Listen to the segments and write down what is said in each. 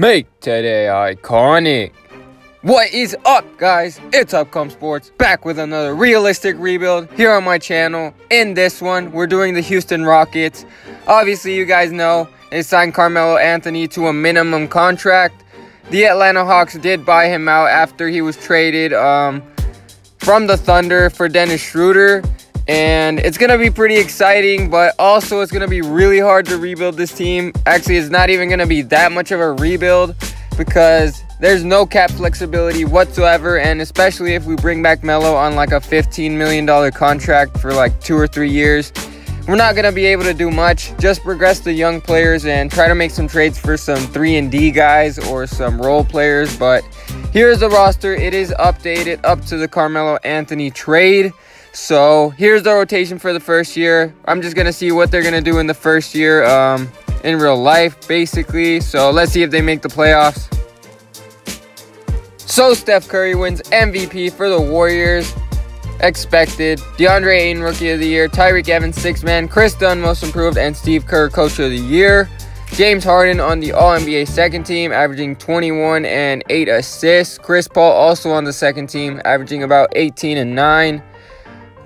Make today iconic. What is up, guys? It's Upcom Sports, back with another realistic rebuild here on my channel. In this one, we're doing the Houston Rockets. Obviously, you guys know they signed Carmelo Anthony to a minimum contract. The Atlanta Hawks did buy him out after he was traded from the Thunder for Dennis Schroeder. And it's going to be pretty exciting, but also it's going to be really hard to rebuild this team. Actually, it's not even going to be that much of a rebuild because there's no cap flexibility whatsoever. And especially if we bring back Melo on like a $15 million contract for like 2 or 3 years, we're not going to be able to do much. Just progress the young players and try to make some trades for some 3-and-D guys or some role players. But here's the roster. It is updated up to the Carmelo Anthony trade. So here's the rotation for the first year. I'm just going to see what they're going to do in the first year in real life, basically. So let's see if they make the playoffs. So Steph Curry wins MVP for the Warriors. Expected. DeAndre Ayton, Rookie of the Year. Tyreke Evans, 6th man. Chris Dunn, Most Improved. And Steve Kerr, Coach of the Year. James Harden on the All-NBA second team, averaging 21 and 8 assists. Chris Paul also on the second team, averaging about 18 and 9.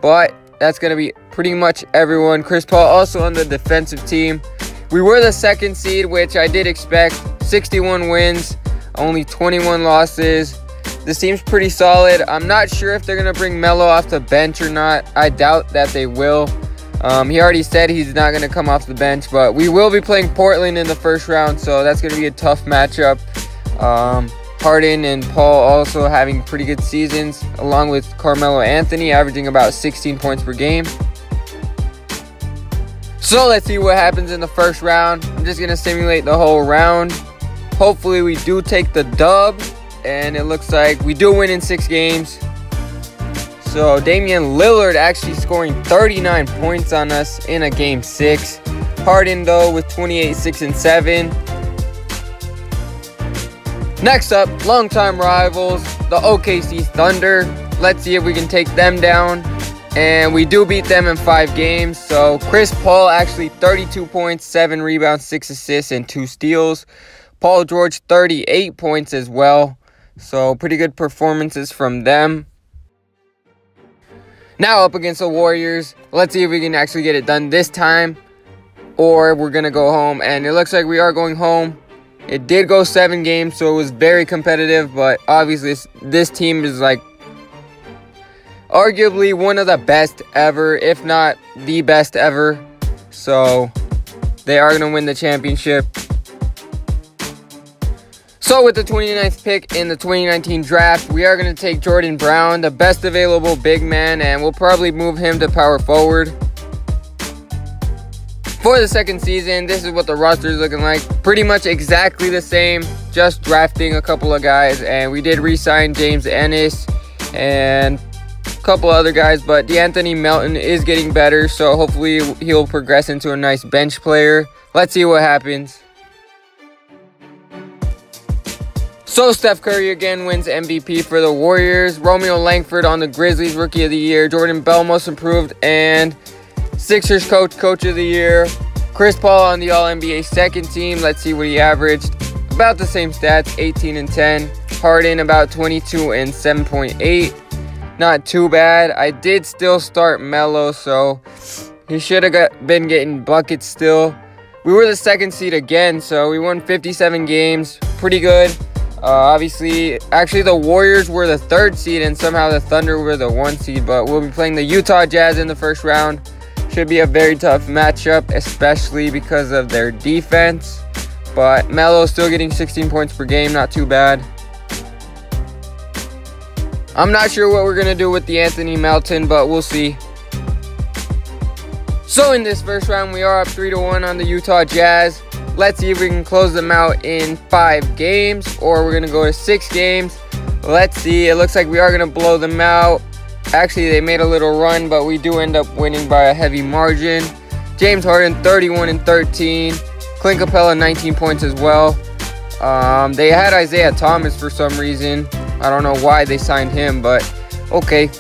But that's going to be pretty much everyone. Chris Paul also on the defensive team. We were the 2nd seed, which I did expect. 61 wins, only 21 losses. This team's pretty solid. I'm not sure if they're going to bring Melo off the bench or not. I doubt that they will. He already said he's not going to come off the bench. But we will be playing Portland in the first round, so that's going to be a tough matchup. Harden and Paul also having pretty good seasons, along with Carmelo Anthony averaging about 16 points per game. So let's see what happens in the first round. I'm just going to simulate the whole round. Hopefully we do take the dub, and it looks like we do win in 6 games. So Damian Lillard actually scoring 39 points on us in a game 6. Harden though with 28, 6, and 7. Next up, longtime rivals, the OKC Thunder. Let's see if we can take them down. And we do beat them in 5 games. So Chris Paul actually 32 points, 7 rebounds, 6 assists, and 2 steals. Paul George 38 points as well. So pretty good performances from them. Now up against the Warriors. Let's see if we can actually get it done this time, or we're going to go home. And it looks like we are going home. It did go 7 games, so it was very competitive, but obviously this team is like arguably one of the best ever, if not the best ever. So they are going to win the championship. So with the 29th pick in the 2019 draft, we are going to take Jordan Brown, the best available big man, and we'll probably move him to power forward. For the 2nd season, this is what the roster is looking like. Pretty much exactly the same, just drafting a couple of guys. And we did re-sign James Ennis and a couple other guys. But DeAnthony Melton is getting better, so hopefully he'll progress into a nice bench player. Let's see what happens. So Steph Curry again wins MVP for the Warriors. Romeo Langford on the Grizzlies, Rookie of the Year. Jordan Bell, Most Improved. And Sixers Coach of the Year. Chris Paul on the All-NBA second team. Let's see what he averaged. About the same stats, 18 and 10. Harden about 22 and 7.8. Not too bad. I did still start Melo, so he should have been getting buckets still. We were the 2nd seed again, so we won 57 games. Pretty good. Actually the Warriors were the 3rd seed, and somehow the Thunder were the 1 seed. But we'll be playing the Utah Jazz in the first round. Should be a very tough matchup, especially because of their defense. But Melo still getting 16 points per game, not too bad. I'm not sure what we're going to do with DeAnthony Melton, but we'll see. So in this first round, we are up 3-1 on the Utah Jazz. Let's see if we can close them out in 5 games, or we're going to go to 6 games. Let's see. It looks like we are going to blow them out. Actually, they made a little run, but we do end up winning by a heavy margin. James Harden, 31 and 13. Clint Capella, 19 points as well. They had Isaiah Thomas for some reason. I don't know why they signed him, but okay.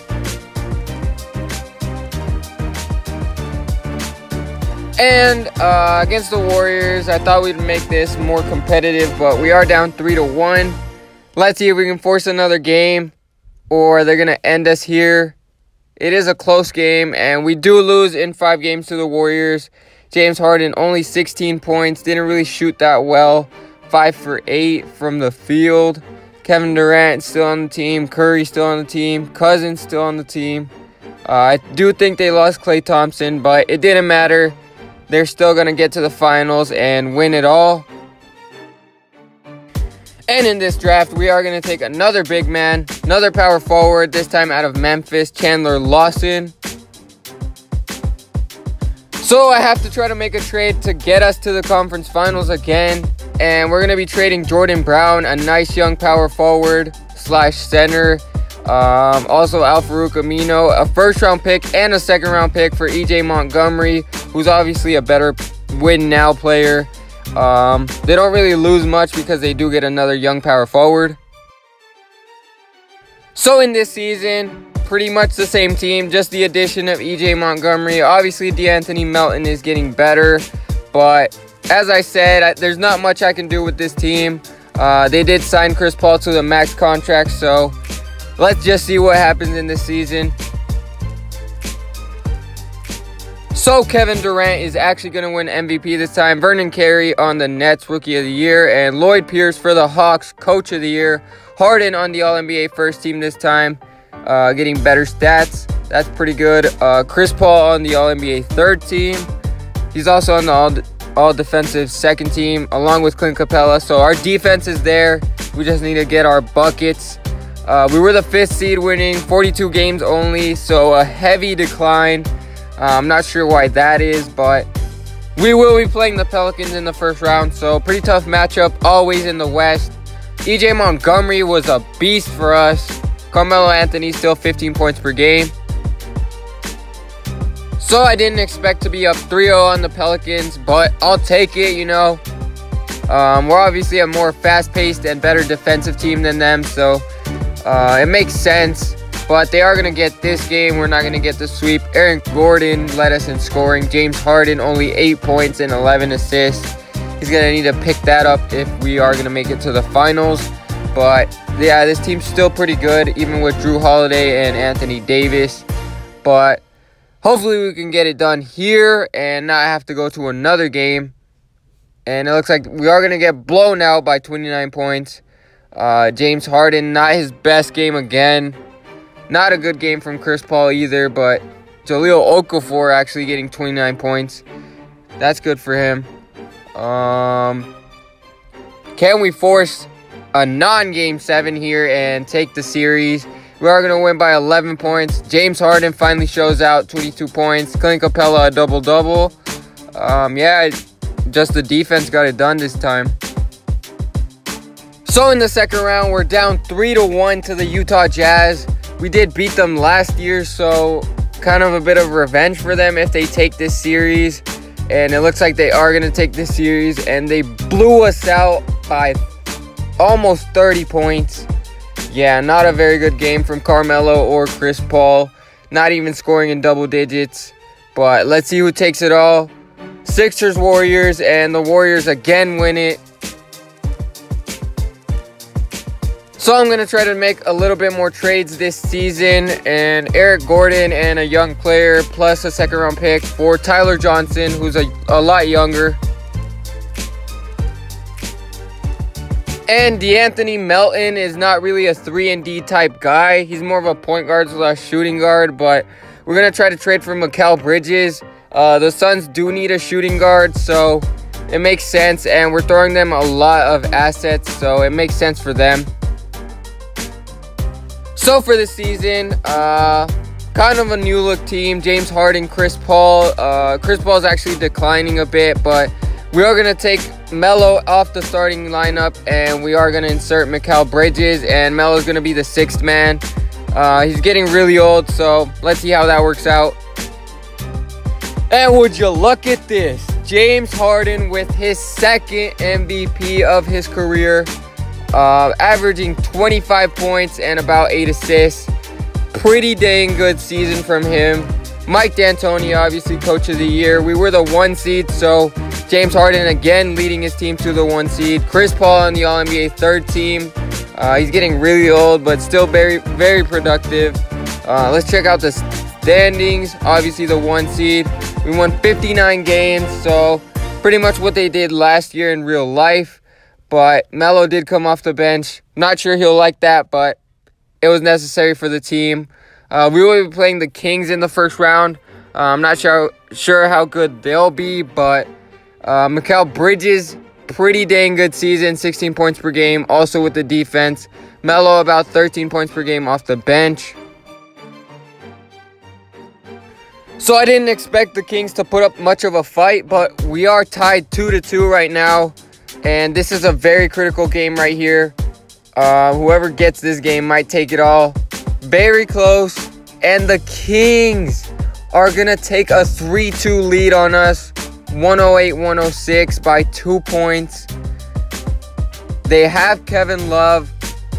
And against the Warriors, I thought we'd make this more competitive, but we are down 3-1. Let's see if we can force another game, or they're going to end us here. It is a close game, and we do lose in 5 games to the Warriors. James Harden, only 16 points. Didn't really shoot that well. 5 for 8 from the field. Kevin Durant still on the team. Curry still on the team. Cousins still on the team. I do think they lost Klay Thompson, but it didn't matter. They're still going to get to the finals and win it all. And in this draft, we are going to take another big man, another power forward, this time out of Memphis, Chandler Lawson. So I have to try to make a trade to get us to the conference finals again. And we're going to be trading Jordan Brown, a nice young power forward / center. Also Al-Farouq Amino, a first-round pick and a second-round pick for E.J. Montgomery, who's obviously a better win-now player. They don't really lose much because they do get another young power forward. So in this season, pretty much the same team, just the addition of E.J. Montgomery. Obviously, De'Anthony Melton is getting better, but as I said, there's not much I can do with this team. They did sign Chris Paul to the max contract, so let's just see what happens in this season. So Kevin Durant is actually going to win MVP this time. Vernon Carey on the Nets Rookie of the Year, and Lloyd Pierce for the Hawks Coach of the Year. Harden on the All-NBA first team this time, getting better stats. That's pretty good. Chris Paul on the All-NBA third team. He's also on the All-Defensive second team, along with Clint Capella. So our defense is there. We just need to get our buckets. We were the 5th seed, winning 42 games only, so a heavy decline. I'm not sure why that is, but we will be playing the Pelicans in the first round, so pretty tough matchup, always in the West. E.J. Montgomery was a beast for us. Carmelo Anthony still 15 points per game. So I didn't expect to be up 3-0 on the Pelicans, but I'll take it, you know. We're obviously a more fast-paced and better defensive team than them, so it makes sense. But they are going to get this game. We're not going to get the sweep. Aaron Gordon led us in scoring. James Harden only 8 points and 11 assists. He's going to need to pick that up if we are going to make it to the finals. But yeah, this team's still pretty good, even with Jrue Holiday and Anthony Davis. But hopefully we can get it done here and not have to go to another game. And it looks like we are going to get blown out by 29 points. James Harden, not his best game again. Not a good game from Chris Paul either, but Jahlil Okafor actually getting 29 points. That's good for him. Can we force a non-game 7 here and take the series? We are going to win by 11 points. James Harden finally shows out, 22 points. Clint Capella, a double-double. Yeah, just the defense got it done this time. So in the second round, we're down 3-1 to the Utah Jazz. We did beat them last year, so kind of a bit of revenge for them if they take this series. And it looks like they are going to take this series, and they blew us out by almost 30 points. Yeah, not a very good game from Carmelo or Chris Paul. Not even scoring in double digits. But let's see who takes it all. Sixers, Warriors, and the Warriors again win it. So I'm going to try to make a little bit more trades this season, and Eric Gordon and a young player plus a second-round pick for Tyler Johnson, who's a lot younger. And De'Anthony Melton is not really a 3-and-D type guy. He's more of a point guard / shooting guard, but we're going to try to trade for Mikal Bridges. The Suns do need a shooting guard, so it makes sense, and we're throwing them a lot of assets, so it makes sense for them. So for this season, kind of a new look team. James Harden, Chris Paul. Chris Paul is actually declining a bit, but we are going to take Melo off the starting lineup, and we are going to insert Mikal Bridges, and Melo's going to be the 6th man. He's getting really old, so let's see how that works out. And would you look at this? James Harden with his 2nd MVP of his career. Averaging 25 points and about 8 assists. Pretty dang good season from him. Mike D'Antoni, obviously Coach of the Year. We were the 1 seed, so James Harden again leading his team to the 1 seed. Chris Paul on the All-NBA 3rd team. He's getting really old, but still very, very productive. Let's check out the standings. Obviously the 1 seed. We won 59 games, so pretty much what they did last year in real life. But Melo did come off the bench. Not sure he'll like that, but it was necessary for the team. We will be playing the Kings in the first round. I'm not sure how good they'll be, but Mikal Bridges, pretty dang good season, 16 points per game, also with the defense. Melo about 13 points per game off the bench. So I didn't expect the Kings to put up much of a fight, but we are tied 2-2 right now. And this is a very critical game right here. Whoever gets this game might take it all. Very close. And the Kings are going to take a 3-2 lead on us. 108-106 by 2 points. They have Kevin Love.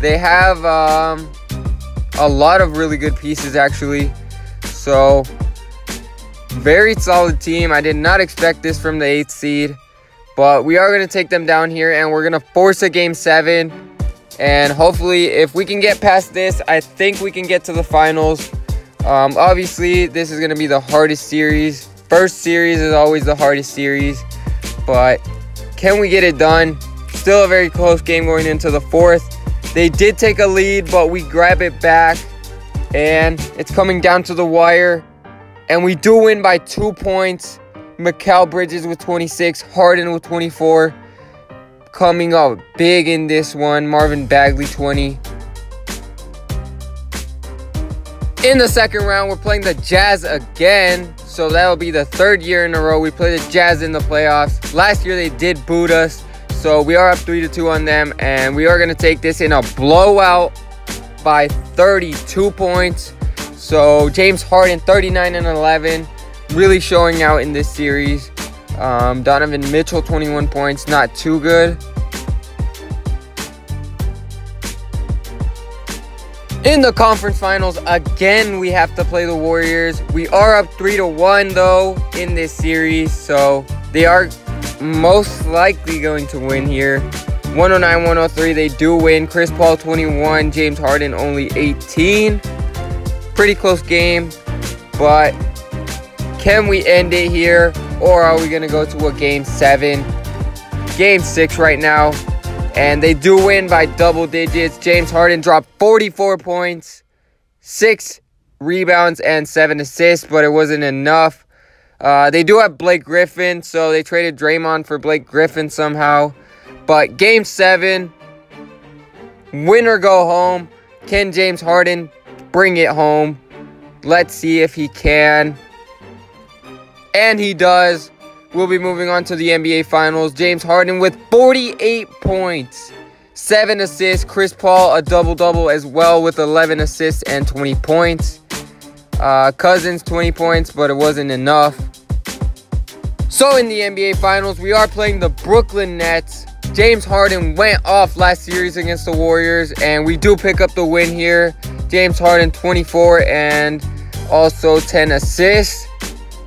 They have a lot of really good pieces, actually. So, very solid team. I did not expect this from the 8th seed. But we are going to take them down here, and we're going to force a Game 7. And hopefully, if we can get past this, I think we can get to the finals. Obviously, this is going to be the hardest series. First series is always the hardest series. But can we get it done? Still a very close game going into the 4th. They did take a lead, but we grab it back. And it's coming down to the wire. And we do win by 2 points. Mikal Bridges with 26, Harden with 24. Coming up big in this one, Marvin Bagley 20. In the second round, we're playing the Jazz again. So that'll be the 3rd year in a row we play the Jazz in the playoffs. Last year they did boot us. So we are up 3-2 on them. And we are going to take this in a blowout by 32 points. So James Harden 39 and 11. Really showing out in this series. Donovan Mitchell, 21 points. Not too good. In the conference finals, again, we have to play the Warriors. We are up 3-1, though, in this series. So they are most likely going to win here. 109-103, they do win. Chris Paul, 21. James Harden, only 18. Pretty close game, but can we end it here, or are we going to go to a Game 7? Game 6 right now, and they do win by double digits. James Harden dropped 44 points, 6 rebounds, and 7 assists, but it wasn't enough. They do have Blake Griffin, so they traded Draymond for Blake Griffin somehow. But Game 7, win or go home. Can James Harden bring it home? Let's see if he can. And he does. We'll be moving on to the NBA Finals. James Harden with 48 points, 7 assists. Chris Paul, a double-double as well with 11 assists and 20 points. Cousins, 20 points, but it wasn't enough. So in the NBA Finals, we are playing the Brooklyn Nets. James Harden went off last series against the Warriors, and we do pick up the win here. James Harden, 24 and also 10 assists.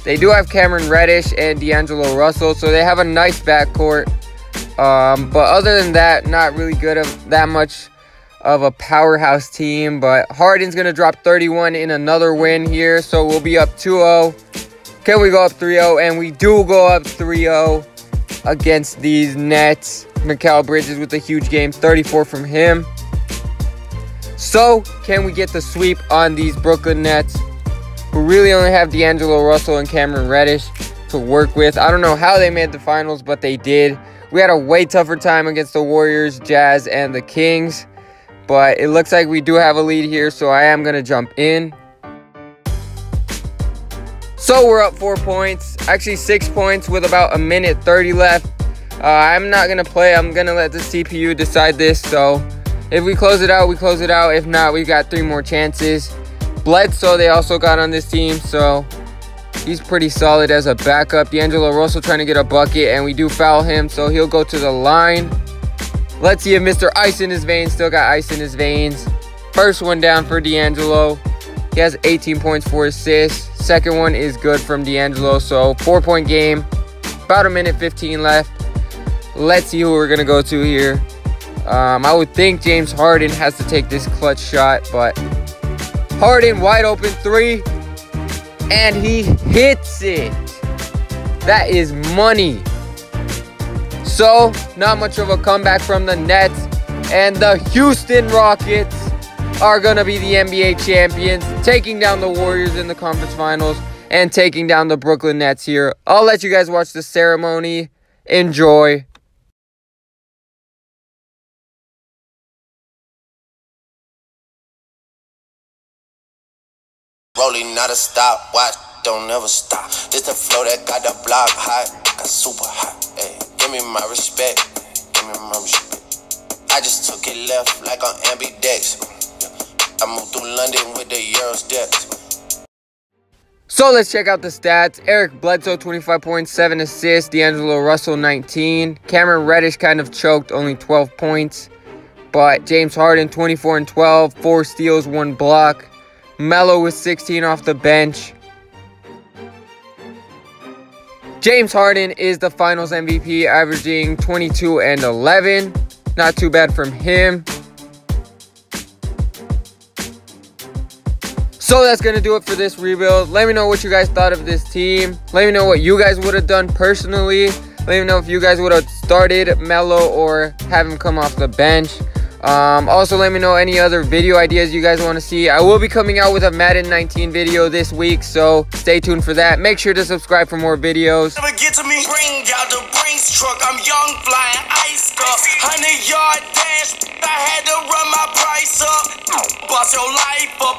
They do have Cameron Reddish and D'Angelo Russell, so they have a nice backcourt. But other than that, not really good of that much of a powerhouse team. But Harden's going to drop 31 in another win here, so we'll be up 2-0. Can we go up 3-0? And we do go up 3-0 against these Nets. Mikal Bridges with a huge game, 34 from him. So, can we get the sweep on these Brooklyn Nets, who really only have D'Angelo Russell and Cameron Reddish to work with? I don't know how they made the finals, but they did. We had a way tougher time against the Warriors, Jazz, and the Kings. But it looks like we do have a lead here, so I am going to jump in. So we're up 4 points, actually 6 points with about a minute 30 left. I'm not going to play. I'm going to let the CPU decide this. So if we close it out, we close it out. If not, we've got 3 more chances. Bledsoe, they also got on this team, so he's pretty solid as a backup. D'Angelo Russell trying to get a bucket, and we do foul him, so he'll go to the line. Let's see if Mr. Ice in his veins still got ice in his veins. First one down for D'Angelo. He has 18 points, 4 assists. Second one is good from D'Angelo. So 4-point game. About a minute 15 left. Let's see who we're going to go to here. I would think James Harden has to take this clutch shot, but Harden wide open 3. And he hits it. That is money. So, not much of a comeback from the Nets. And the Houston Rockets are going to be the NBA champions, taking down the Warriors in the conference finals and taking down the Brooklyn Nets here. I'll let you guys watch the ceremony. Enjoy. Rolling, not a stopwatch, don't never stop. This the flow that got the block hot, got super hot. Hey, give me my respect, give me my respect. I just took it left like on ambidex. I moved through London with the Euro steps. So let's check out the stats. Eric Bledsoe, 25 points, 7 assists. D'Angelo Russell, 19. Cameron Reddish kind of choked, only 12 points. But James Harden, 24 and 12, 4 steals, 1 block. Melo with 16 off the bench. James Harden is the finals MVP, averaging 22 and 11. Not too bad from him. So that's going to do it for this rebuild. Let me know what you guys thought of this team. Let me know what you guys would have done personally. Let me know if you guys would have started Melo or have him come off the bench. Also, let me know any other video ideas you guys want to see. I will be coming out with a Madden 19 video this week, so stay tuned for that. Make sure to subscribe for more videos. Never get to me. Bring out the Brinks truck. I'm young, flying ice up. 100-yard dash. I had to run my price up. Boss your life up.